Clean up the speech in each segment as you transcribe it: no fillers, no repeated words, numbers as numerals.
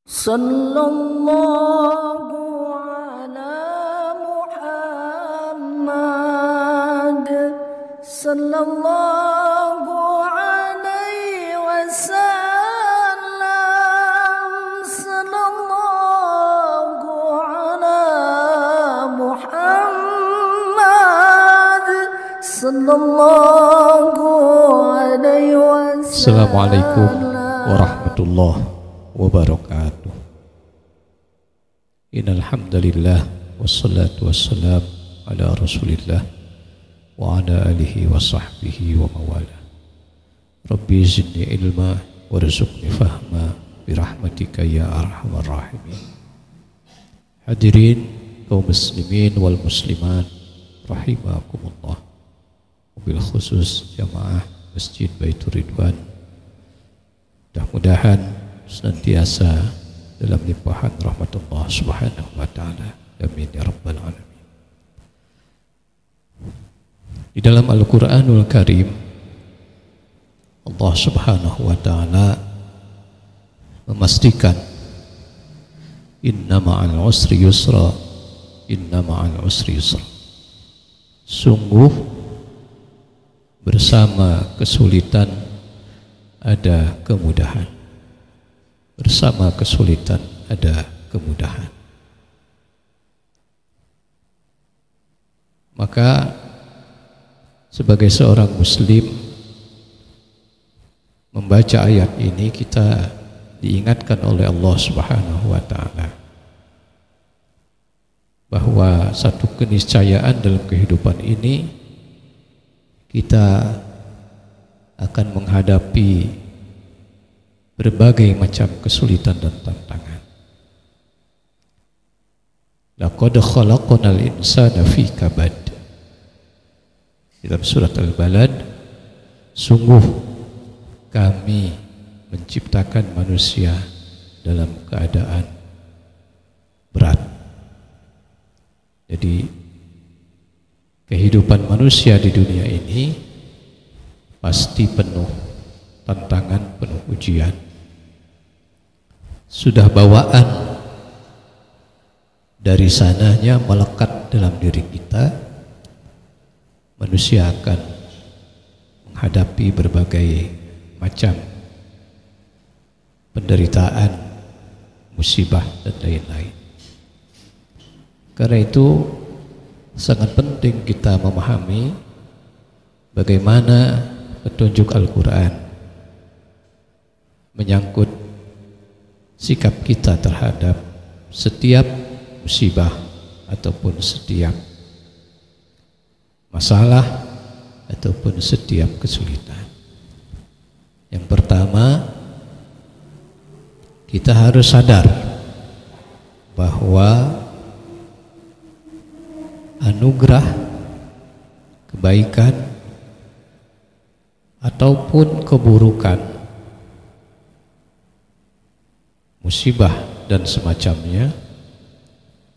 Sallallahu ala Muhammad sallallahu alaihi wasallam sallallahu ala Muhammad sallallahu alaihi wasallam. Assalamualaikum warahmatullahi wabarakatuh. Innal hamdalillah wassalatu wassalam ala Rasulillah wa ala alihi wa sahbihi wa mawala. Rabbi zidni ilma warzuqni fahma birahmatika ya arhamar rahimin. Hadirin kaum muslimin wal muslimat rahimakumullah. Wabil khusus jamaah Masjid Baitur Ridwan, mudah-mudahan senantiasa dalam limpahan rahmatullah subhanahu wa ta'ala. Amin ya rabbal alamin. Di dalam Al-Quranul Karim, Allah subhanahu wa ta'ala memastikan inna ma'al usri yusra, inna ma'al usri yusra. Sungguh bersama kesulitan ada kemudahan. Bersama kesulitan ada kemudahan. Maka sebagai seorang muslim membaca ayat ini, kita diingatkan oleh Allah Subhanahu wa ta'ala bahwa satu keniscayaan dalam kehidupan ini, kita akan menghadapi berbagai macam kesulitan dan tantangan. Laqad khalaqnal insana fi kabad. Dalam surat Al-Balad, sungguh kami menciptakan manusia dalam keadaan berat. Jadi kehidupan manusia di dunia ini pasti penuh tantangan, penuh ujian. Sudah bawaan dari sananya melekat dalam diri kita, manusia akan menghadapi berbagai macam penderitaan, musibah dan lain-lain. Karena itu sangat penting kita memahami bagaimana petunjuk Al-Quran menyangkut sikap kita terhadap setiap musibah ataupun setiap masalah ataupun setiap kesulitan. Yang pertama, kita harus sadar bahwa anugerah, kebaikan ataupun keburukan, musibah dan semacamnya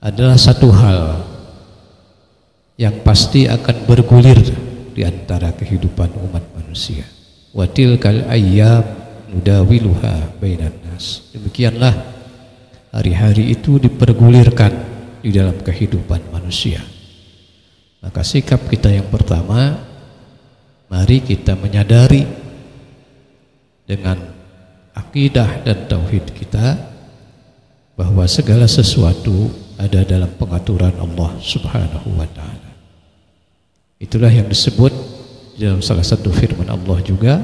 adalah satu hal yang pasti akan bergulir di antara kehidupan umat manusia. Wa tilkal ayyam nudawiluha bainan nas. Demikianlah hari-hari itu dipergulirkan di dalam kehidupan manusia. Maka sikap kita yang pertama, mari kita menyadari dengan akidah dan tauhid kita bahwa segala sesuatu ada dalam pengaturan Allah Subhanahu wa ta'ala. Itulah yang disebut dalam salah satu firman Allah juga,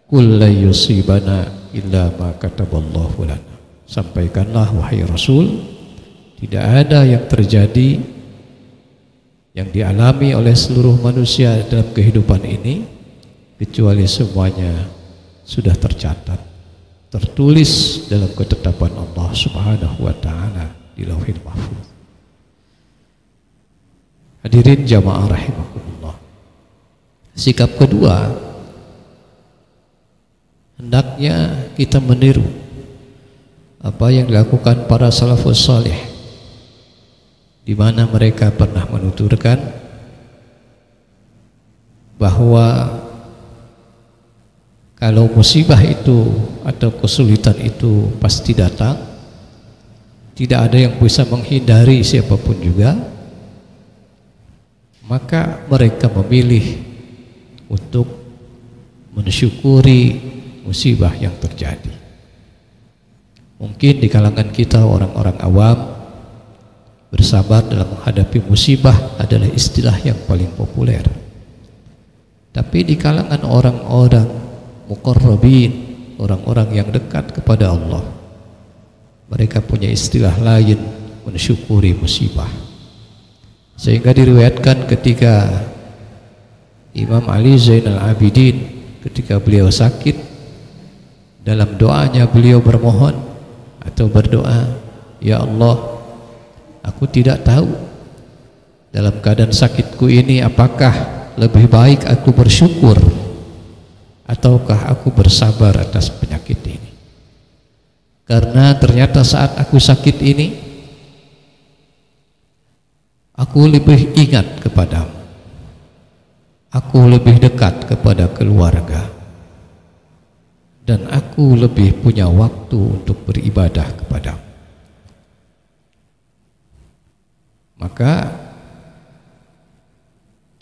qul la yusibana illa ma kataballahu lana. Sampaikanlah wahai Rasul, tidak ada yang terjadi, yang dialami oleh seluruh manusia dalam kehidupan ini kecuali semuanya sudah tercatat, tertulis dalam ketetapan Allah Subhanahu wa ta'ala di Lauhil Mahfuz. Hadirin jamaah rahimakumullah. Sikap kedua, hendaknya kita meniru apa yang dilakukan para salafus salih, di mana mereka pernah menuturkan bahwa Kalau musibah itu atau kesulitan itu pasti datang, tidak ada yang bisa menghindari siapapun juga, maka mereka memilih untuk mensyukuri musibah yang terjadi. Mungkin di kalangan kita orang-orang awam, bersabar dalam menghadapi musibah adalah istilah yang paling populer. Tapi di kalangan orang-orang muqarrabin, orang-orang yang dekat kepada Allah, mereka punya istilah lain mensyukuri musibah. Sehingga diriwayatkan ketika Imam Ali Zainal Abidin ketika beliau sakit, dalam doanya beliau bermohon atau berdoa, ya Allah, aku tidak tahu dalam keadaan sakitku ini apakah lebih baik aku bersyukur ataukah aku bersabar atas penyakit ini. Karena ternyata saat aku sakit ini, aku lebih ingat kepadamu, aku lebih dekat kepada keluarga, dan aku lebih punya waktu untuk beribadah kepadamu. Maka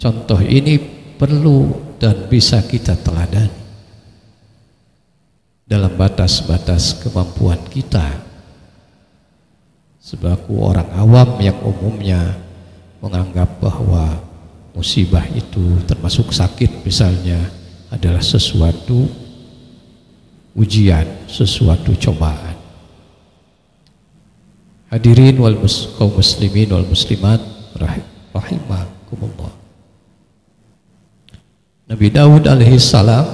contoh ini perlu dan bisa kita teladani dalam batas-batas kemampuan kita sebagai orang awam yang umumnya menganggap bahwa musibah itu termasuk sakit misalnya adalah sesuatu ujian, sesuatu cobaan. Hadirin kaum muslimin wal muslimat rahimakumullah. Nabi Daud alaihissalam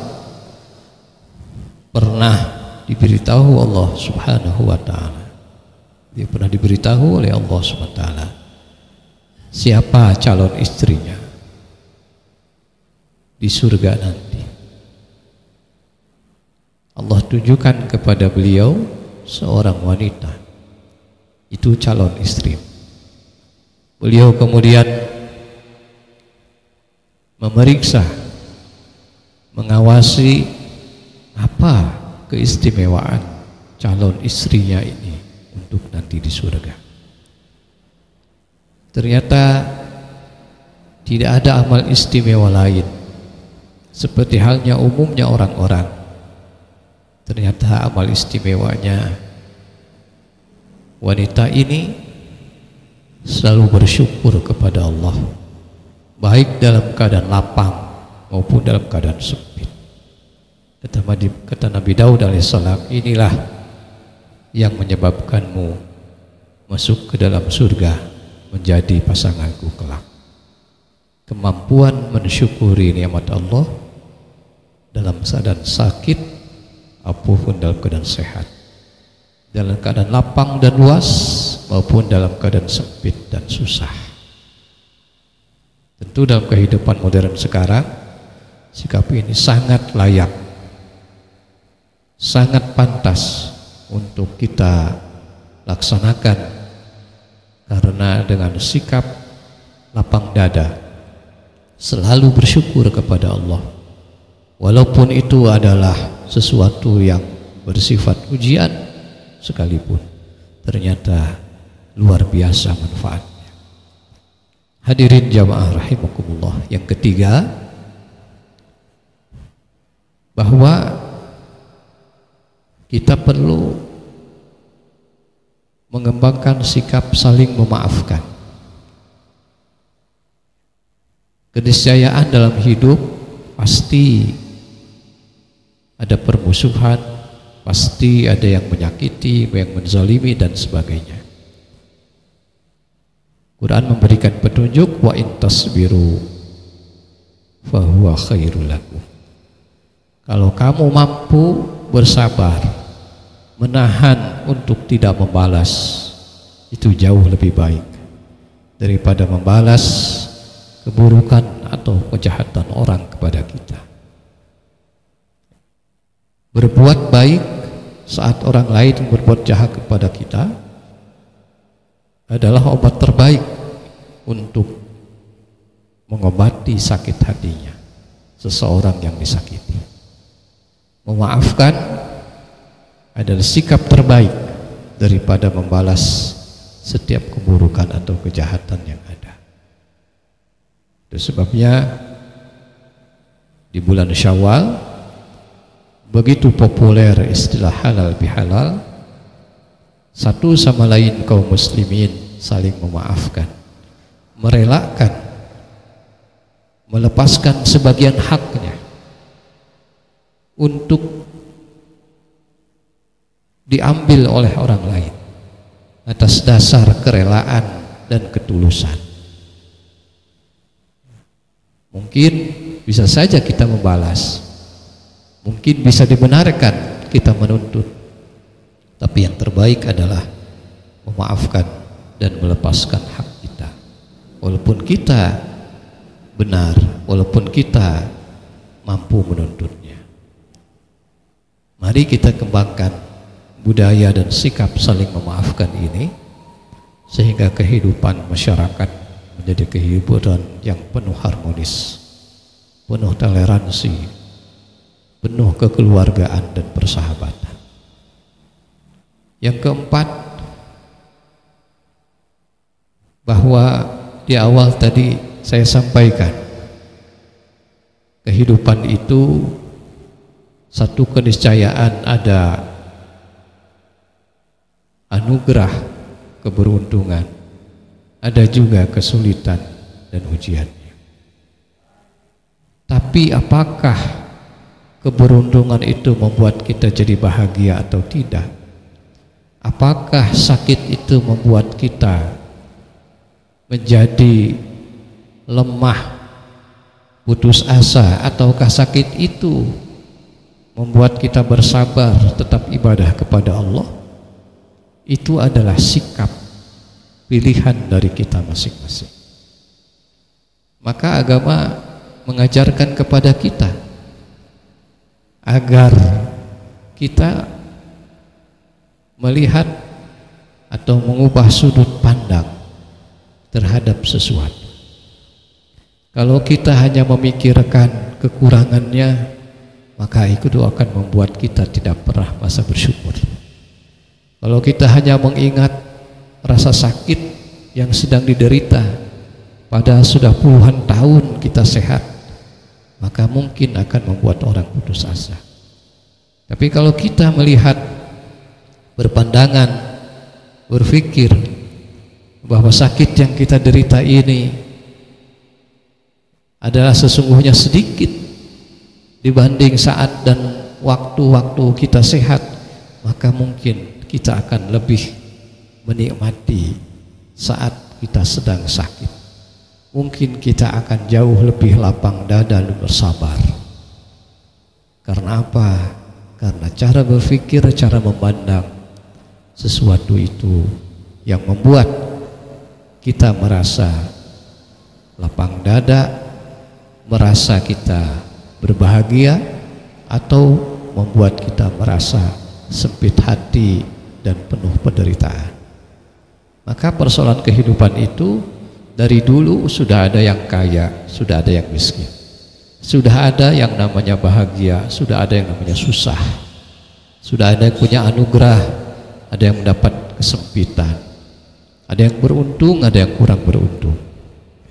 pernah diberitahu Allah subhanahu wa ta'ala, dia pernah diberitahu oleh Allah subhanahu wa ta'ala siapa calon istrinya di surga nanti. Allah tunjukkan kepada beliau seorang wanita, itu calon istri. Beliau kemudian memeriksa, mengawasi apa keistimewaan calon istrinya ini untuk nanti di surga. Ternyata tidak ada amal istimewa lain seperti halnya umumnya orang-orang. Ternyata amal istimewanya wanita ini selalu bersyukur kepada Allah, baik dalam keadaan lapang maupun dalam keadaan sempit. Kata Nabi Daud alaihissalam, inilah yang menyebabkanmu masuk ke dalam surga menjadi pasanganku kelak. Kemampuan mensyukuri nikmat Allah dalam keadaan sakit apapun dalam keadaan sehat, dalam keadaan lapang dan luas maupun dalam keadaan sempit dan susah. Tentu dalam kehidupan modern sekarang sikap ini sangat layak, sangat pantas untuk kita laksanakan, karena dengan sikap lapang dada selalu bersyukur kepada Allah, walaupun itu adalah sesuatu yang bersifat ujian sekalipun, ternyata luar biasa manfaatnya. Hadirin jamaah rahimakumullah, yang ketiga, bahwa kita perlu mengembangkan sikap saling memaafkan. Keniscayaan dalam hidup pasti ada permusuhan, pasti ada yang menyakiti, yang menzalimi dan sebagainya. Quran memberikan petunjuk, wa in tasbiru fahuwa khairul lakum. Kalau kamu mampu bersabar, menahan untuk tidak membalas, itu jauh lebih baik daripada membalas keburukan atau kejahatan orang kepada kita. Berbuat baik saat orang lain berbuat jahat kepada kita adalah obat terbaik untuk mengobati sakit hatinya seseorang yang disakiti. Memaafkan adalah sikap terbaik daripada membalas setiap keburukan atau kejahatan yang ada. Itu sebabnya di bulan Syawal begitu populer istilah halal bihalal, satu sama lain kaum muslimin saling memaafkan, merelakan, melepaskan sebagian haknya untuk diambil oleh orang lain atas dasar kerelaan dan ketulusan. Mungkin bisa saja kita membalas, mungkin bisa dibenarkan kita menuntut, tapi yang terbaik adalah memaafkan dan melepaskan hak kita, walaupun kita benar, walaupun kita mampu menuntutnya. Mari kita kembangkan budaya dan sikap saling memaafkan ini, sehingga kehidupan masyarakat menjadi kehidupan yang penuh harmonis, penuh toleransi, penuh kekeluargaan dan persahabatan. Yang keempat, bahwa di awal tadi saya sampaikan, kehidupan itu satu keniscayaan, ada anugerah keberuntungan, ada juga kesulitan dan ujiannya. Tapi apakah keberuntungan itu membuat kita jadi bahagia atau tidak? Apakah sakit itu membuat kita menjadi lemah, putus asa, ataukah sakit itu membuat kita bersabar, tetap ibadah kepada Allah? Itu adalah sikap pilihan dari kita masing-masing. Maka agama mengajarkan kepada kita agar kita melihat atau mengubah sudut pandang terhadap sesuatu. Kalau kita hanya memikirkan kekurangannya, maka itu akan membuat kita tidak pernah merasa bersyukur. Kalau kita hanya mengingat rasa sakit yang sedang diderita, padahal sudah puluhan tahun kita sehat, maka mungkin akan membuat orang putus asa. Tapi kalau kita melihat, berpandangan, berpikir bahwa sakit yang kita derita ini adalah sesungguhnya sedikit dibanding saat dan waktu-waktu kita sehat, maka mungkin kita akan lebih menikmati saat kita sedang sakit. Mungkin kita akan jauh lebih lapang dada dan bersabar. Karena apa? Karena cara berpikir, cara memandang sesuatu itu yang membuat kita merasa lapang dada, merasa kita berbahagia, atau membuat kita merasa sempit hati dan penuh penderitaan. Maka persoalan kehidupan itu dari dulu sudah ada yang kaya, sudah ada yang miskin, sudah ada yang namanya bahagia, sudah ada yang namanya susah, sudah ada yang punya anugerah, ada yang mendapat kesempitan, ada yang beruntung, ada yang kurang beruntung.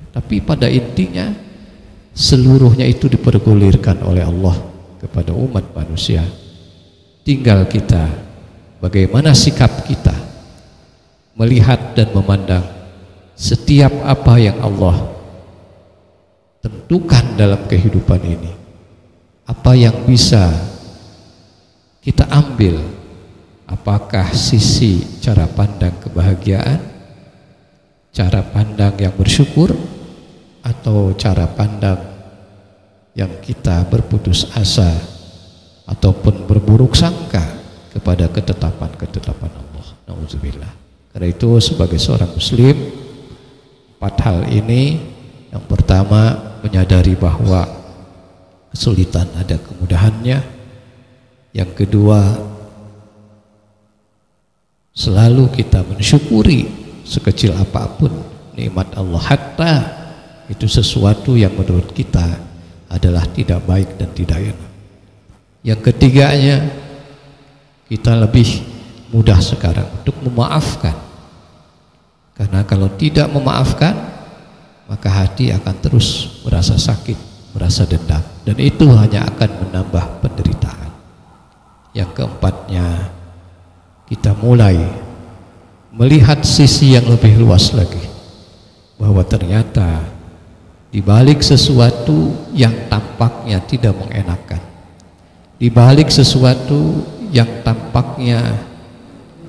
Tapi pada intinya seluruhnya itu dipergulirkan oleh Allah kepada umat manusia. Tinggal kita, bagaimana sikap kita melihat dan memandang setiap apa yang Allah tentukan dalam kehidupan ini, apa yang bisa kita ambil. Apakah sisi cara pandang kebahagiaan, cara pandang yang bersyukur, atau cara pandang yang kita berputus asa ataupun berburuk sangka kepada ketetapan-ketetapan Allah. Nauzubillah. Karena itu sebagai seorang muslim, 4 hal ini, yang pertama menyadari bahwa kesulitan ada kemudahannya. Yang kedua, selalu kita mensyukuri sekecil apapun nikmat Allah, hatta itu sesuatu yang menurut kita adalah tidak baik dan tidak enak. Yang ketiganya, kita lebih mudah sekarang untuk memaafkan. Karena kalau tidak memaafkan, maka hati akan terus merasa sakit, merasa dendam, dan itu hanya akan menambah penderitaan. Yang keempatnya, kita mulai melihat sisi yang lebih luas lagi, bahwa ternyata di balik sesuatu yang tampaknya tidak mengenakan, di balik sesuatu yang tampaknya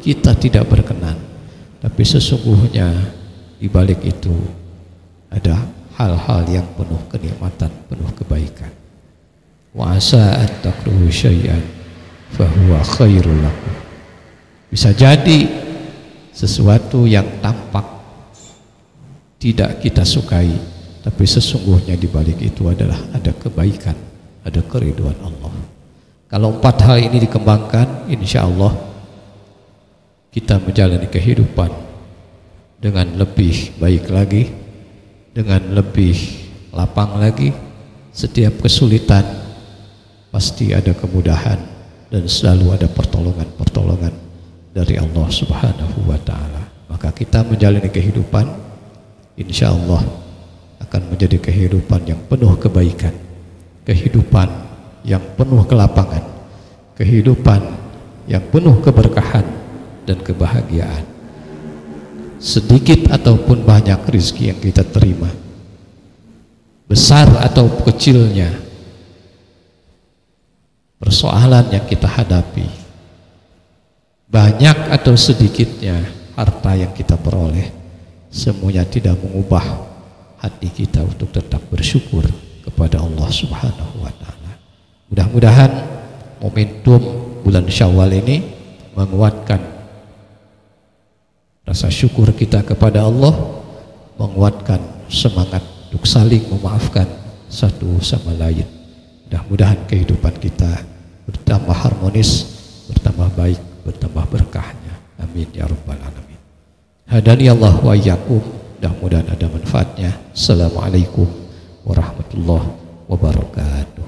kita tidak berkenan, tapi sesungguhnya di balik itu ada hal-hal yang penuh kenikmatan, penuh kebaikan. Wa asa an takrahu syai'an fa huwa khairul lakum. Bisa jadi sesuatu yang tampak tidak kita sukai, tapi sesungguhnya di balik itu adalah ada kebaikan, ada keridhaan Allah. Kalau 4 hal ini dikembangkan, insya Allah kita menjalani kehidupan dengan lebih baik lagi, dengan lebih lapang lagi. Setiap kesulitan pasti ada kemudahan, dan selalu ada pertolongan-pertolongan dari Allah Subhanahu wa ta'ala. Maka kita menjalani kehidupan insya Allah akan menjadi kehidupan yang penuh kebaikan, kehidupan yang penuh kelapangan, kehidupan yang penuh keberkahan dan kebahagiaan. Sedikit ataupun banyak rezeki yang kita terima, besar atau kecilnya persoalan yang kita hadapi, banyak atau sedikitnya harta yang kita peroleh, semuanya tidak mengubah hati kita untuk tetap bersyukur kepada Allah Subhanahu wa ta'ala. Mudah-mudahan momentum bulan Syawal ini menguatkan rasa syukur kita kepada Allah, menguatkan semangat untuk saling memaafkan satu sama lain. Mudah-mudahan kehidupan kita bertambah harmonis, bertambah baik, bertambah berkahnya. Amin ya rabbal alamin. Hadani Allah wa iyyakum. Mudah-mudahan ada manfaatnya. Assalamualaikum warahmatullahi wabarakatuh.